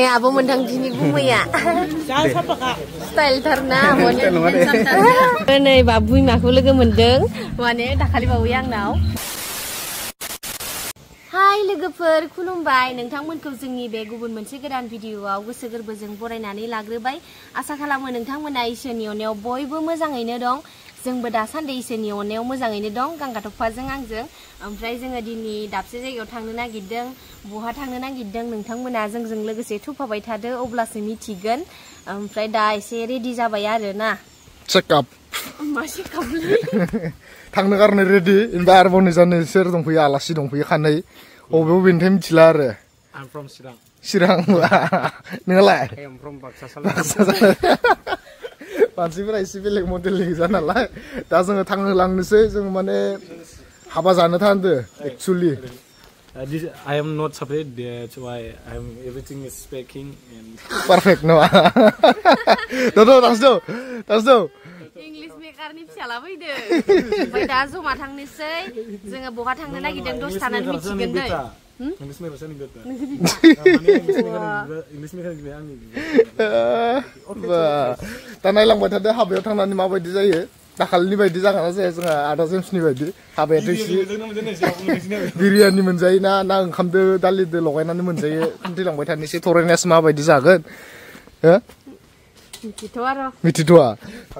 Abu mendang-dini gumoya. Style tarna mone. Nei babu maku logo mendeng. Mane dakali bawu yang naw. Hai लोगोफोर खुलुमबाय नोंथांमोनखौ जोंनि बे गुबुन मोनसे गोदान भिडिय'आव गोसो गोरबोजों बरायनानै लाग्रोबाय आसा खालामो नोंथांमोना इसोरनि अननायाव बयबो मोजाङैनो दं जोंबो दासान्दि इसोरनि अननायाव मोजाङैनो दं गांगाथफाजों आंजों ओमफ्राय जोङो दिनै दाबसे जायगायाव थांनो नागिरदों बहा थांनो नागिरदों नोंथांमोना जोंजों लोगोसे थुफाबाय थादो अब्लासो मिथिगोन ओमफ्राय दा एसे रेडि जाबाय आरो ना चेकआप मा चेकआपलै थांनो गारनो रेडि ओमफ्राय आरोबाव निजानो सोर दंफैयो आलासि दंफैयो खानै बबेनिफ्राय मिथिला आरो I'm from Sirang. Sirang नोंलाय I am from Baksa मानसिफोरा एसे बेलेग मडेलनि गोजा नालाय दा जोङो थांनो लांनोसै जों माने हाबा जानो थांदो actually I am not separate, that's why everything is speaking and perfect नङा दासदो इंलिश मेकारनि फिसाला फैदो ओमफ्राय दा जमा थांनोसै जोङो बहा थांनो नागिरदों दसे थानानै मिथिगोन दै English maker sani beta. English maker gini ani. दा नायलांबाय थादो हाबायाव थांनानै माबायदि जायो दाखालिनि बायदि जागोन ना जाया जोंहा आदा जेम्सनि बायदि हाबायाथ' एसे बिरियानि मोनजायो ना ओंखामदो दालिदो लगायनानै मोनजायो खोन्थालांबाय थानोसै थरायनायासो माबायदि जागोन हो मिथिथ'आ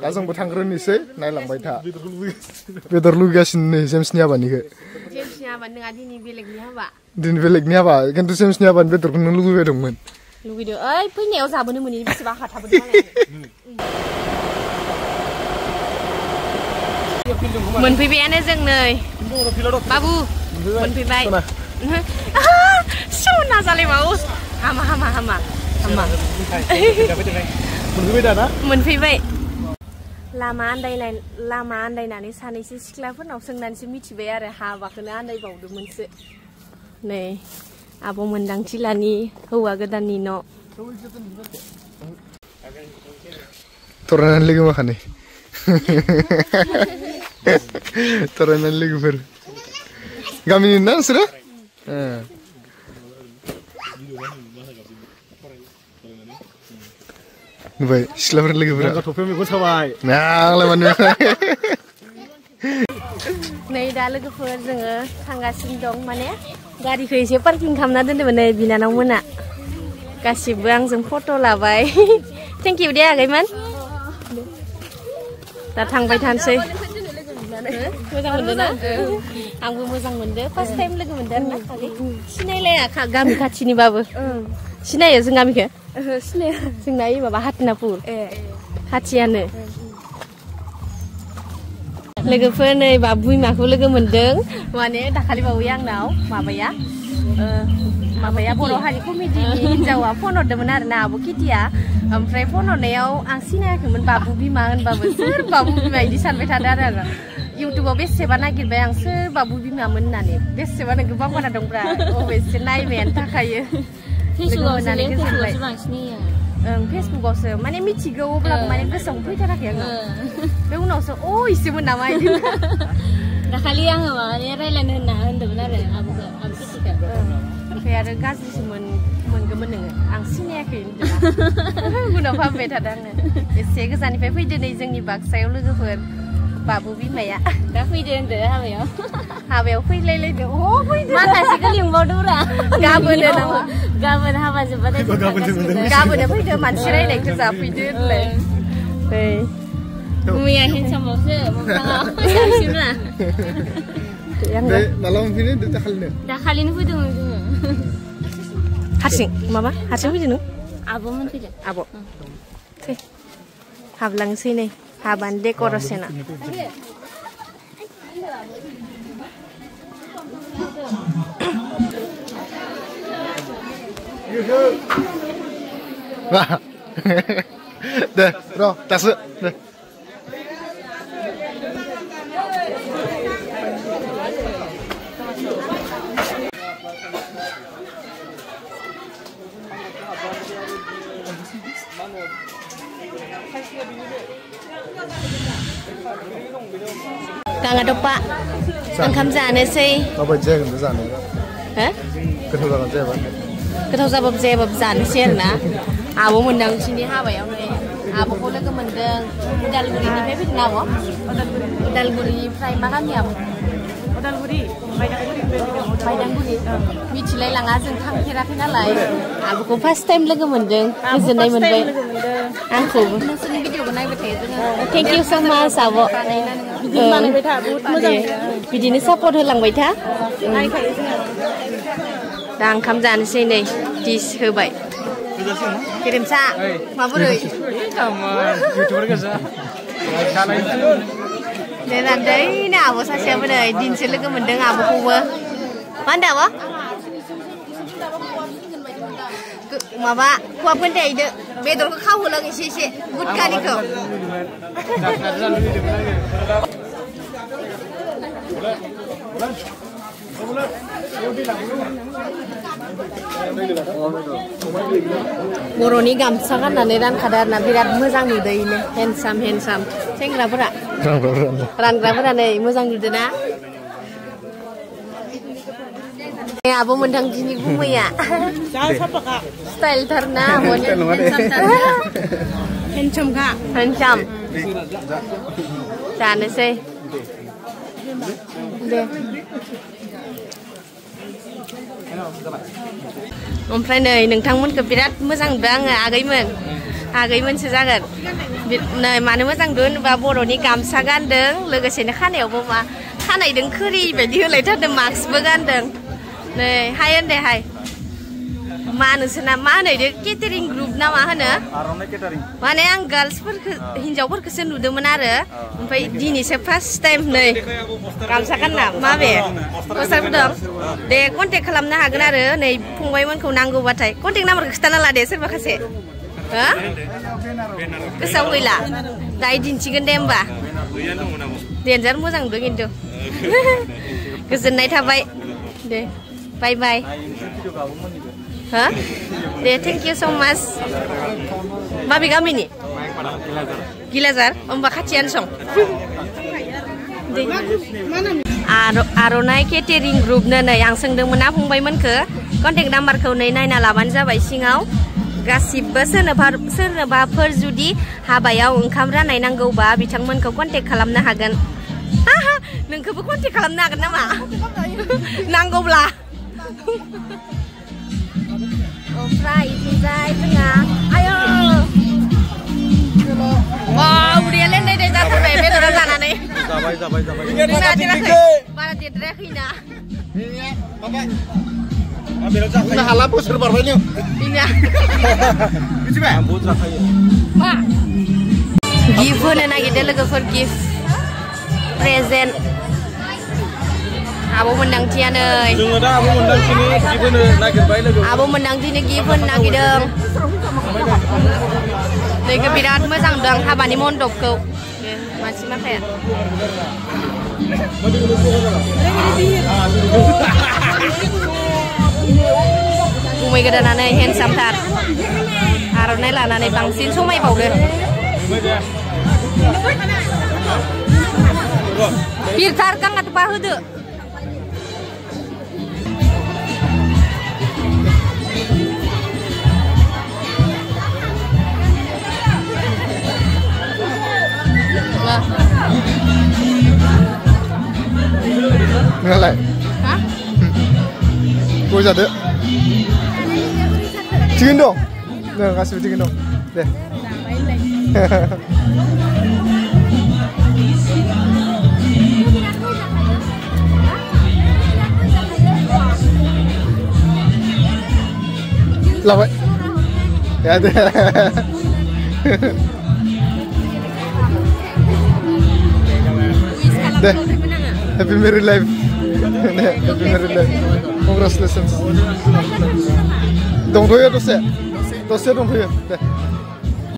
दा जोंबो थांग्रोनोसै नायलांबाय था बेदर लुगैगासिनो नै जेम्सनि हाबानिखौ जेम्सनि हाबा नोंहा दिनै बेलेगनि हाबा दिनै बेलेगनि हाबा खिन्थु जेम्सनि हाबानि बेदरखौ नों लुगैबाय दंमोन लुगैदो ओइ फैनायाव जाबोनो मोनि बेसेबा हाथाबोदों मालाय मोनफैबायानो जों नै बाबु मोनफैबाय सना जालायबावो हामा मोनफैबाय लामा आन्दायनानै सानैसो सिख्लाफोरनाव सोंनानैसो मिथिबाय आरो हाबाखौनो आन्दायबावदोंमोनसो नै आब' मोनदांथिलानि हौवा गोदाननि न' थरायनानै लोगो माखानै थरायनानै लोगोफोर गामिनि ना नोंसोरो नुबाय सिख्लाफोर लोगोफोरा आंलाय मानो नै दा लोगोफोर जोङो थांगासिनो दं माने गारिखौ एसे पार्किं खालामना दोन्दोंमोन नै बिनानाव मोना गासिबो आंजों फट' लाबाय थेंक इउ दे आगैमोन दा थांबाय थानोसै मोजां मोनदों ना आंबो मोजां मोनदों फार्स्ट टाइम लोगो मोनदों आरो ना खालि सिनायलाया गामि खाथिनिबाबो सिनायो जों गामिखौ सिनाया जोंना ओइ माबा हाथिनापुर खाथियानो लोगोफोर नै बाबु बिमाखौ लोगो मोनदों माने दाखालि बावै आंनाव माबाया बर' हारि कमेडिनि हिन्जावा फन हरदोंमोन आरो ना आब' किटिया ओमफ्राय फन हरनायाव आं सिनायाखैमोन बाबु बिमा होनबाबो सोर बाबु बिमा बिदि सानबाय थादों आरो इउटुबाव बेसेबा नागिरबाय आं सोर बाबु बिमामोन होननानै बेसेबानो गोबां बारा दंब्रा अबेसे नायबायानो थाखायो फेसबुकावसो माने मिथिगौ अब्लाबो माने गोसोआव फैथाराखै आङो बे उनावसो इसेमोन नामा इदि दाखालि आङो माने रायलायनो होन्दोंमोन आरो आब'खौ ओमफ्राय आरो गाज्रिसो मोनगौमोन नोङो आं सिनायाखै उनाव फाहामबाय थादों आङो एसे गोजाननिफ्राय फैदो नै जोंनि बाक्सायाव लोगोफोर बाबु बिमाया दा फैदो होनदो हाबायाव फैलायलायदो फैदो माखासेखौ लिंबावदोब्रा गाबोन हाबा जोब्बाथाय गाबोनो फैदो मानसि रायनायखौ जाफैदो होनलाय मैया हेन्डसामावसो मोखाङाव माला मोनफैनो दाखालिनो फैदोंमोन जोङो हारसिं फैदो नों आब'मोन फैदों आब' हाबलांसै नै हाबानि डेक'रेसना deh bro tas deh गांगादपा ओंखाम जानोसै माबायदि जागोन बे जानाया हो गोथाव जागोन जायाबा गोथाव जाबाबो जायाबाबो जानोसै आरोना आब' मोनदांथिनि हाबायाव नै आब'खौ लोगो मोनदों उदालगुरिनिफ्राय फैदों आब' उदालगुरिनिफ्राय मा गामि आब' उदालगुरि बायदांगुरि मिथिलाय लाङा जों थांफेराखै नालाय आब'खौ फार्स्ट टाइम लोगो मोनदों गोजोननाय मोनबाय आंखौबो नोंसोरनि भिडिअखौ नायबाय थायो जोङो थेंक इउ स' माच आब' बिदिनो बानायबाय था बहुत मोजां बिदिनो सापर्ट होलांबाय था नायखायो जोङो दा ओंखाम जानोसै नै डिस होबाय गेरेमसा माबोरै YouTuber goजा दे रानदैनो आब' सासेयाबो नै दिनसो लोगो मोनदों आब'खौबो मा होनदों आब' माबा खहाबगोन दे इदो बेदरखौ खावहोलां एसे एसे गुदखानिखौ बर'नि गामसा गाननानै रानखादो आरोना बिराद मोजां नुदो इनो हेन्डसाम सेंग्राफोरा रानग्राफोरा नै मोजां नुदोना आब' मोनदांथिनि गुमैया स्टाइलथार ना हेन्डसाम जानोसै दे ओमफ्राय नै नोंथांमोनखौ बिराद मोजां नुदों आङो आगैमोनसो जागोन नै मानो मोजां नुदों होनोबा बर'नि गामसा गानदों लोगोसेनो खानायावबो मा खानायदों खोरि बायदि होलायथारदों मास्कबो गानदों नै हाय होनदे हाय मा नोंसोरना मा होनो केटारिं ग्रुप ना मा होनो माने आं गार्लसफोरखौ हिन्जावफोरखौसो नुदोंमोन आरो ओमफ्राय दिनैसो फार्स्ट टाइम नै गामसा गानना माबे पस्टारबो दं दे कन्टेक्ट खालामनो हागोन आरो नै फंबायमोनखौ नांगौबाथाय कन्टेक्ट नाम्बारखौ खिथाना ला दे सोरबा खासे हो गोसोआव गैला दायो दिन्थिगोन दे होमबा देन्जार मोजां नुदों खिन्थु गोजोननाय थाबाय दे बाय बाय हा दे थेंक इउ स' माच माबे गामिनि गिलाजार होमबा खाथियानो सं आर'नाइ केटारिं ग्रुपनो नै आं सोंदोंमोन ना फंबायमोनखौ कन्टेक्ट नाम्बारखौ नै नायना लाबानो जाबाय सिङाव गासिबो सोरनोबाफोर जुदि हाबायाव ओंखाम राननाय नांगौबा बिथांमोनखौ कन्टेक्ट खालामनो हागोन नोंखौबो कन्टेक्ट खालामनो हागोन नामा नांगौब्ला ओमफ्राय इथिंजाय जोंहा आयो उदैया लेन्दाय जाथारबाय बेदरा जानानै बारा देरद्रायाखैना हाला बोसोर बारबाय नों मा गिफ्ट होनो नागिरदों लोगोफोर गिफ्ट प्रेजेन्ट आब' मोनदांथिया नै जोङो दा आब' मोनदांथिनि गिफ्ट होनो नागिरबाय लोगो आब' मोनदांथिनि गिफ्ट होनो नागिरदों नैखौ बिराद मोजां नुदों हाबानि मन्दपखौ मानसि माखाया गुमै गोदानानै हेन्डसामथार आर'नाइ लानानै बांसिन समायबावदो बिरथार गांगा थुपा होदो ngelak, gue jadi, cikin dong, nah kasih cikin dong, deh. Lama, ya deh. Deh. Happy married life. Happy married life. Congratulations. Dongtoyo dose. Dose dongtoyo.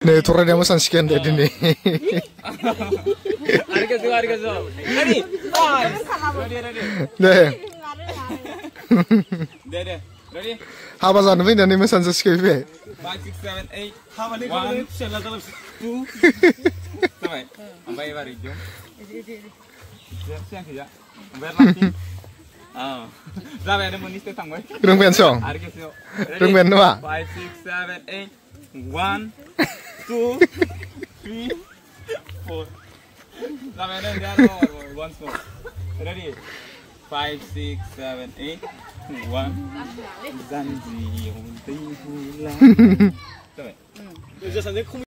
Nih turun dia mesan sekian deh ini. Arigato. Ready? Deh. Ready? Haba zaten ben de mesan sekian be. 5, 6, 7, 8. Haba nih kalau ini dalam 2. Sampai. Sampai baru jom. Siang kerja. Bayar lagi. जाबायानो मोननै step थांबाय रोंबायानो सं आरो खेबसेयाव रोंबायानो नामा 5 6 7 8 1 2 3 4 जाबायानो आरो once more ready 5 6 7 8 1 janji दै हुला जाबाय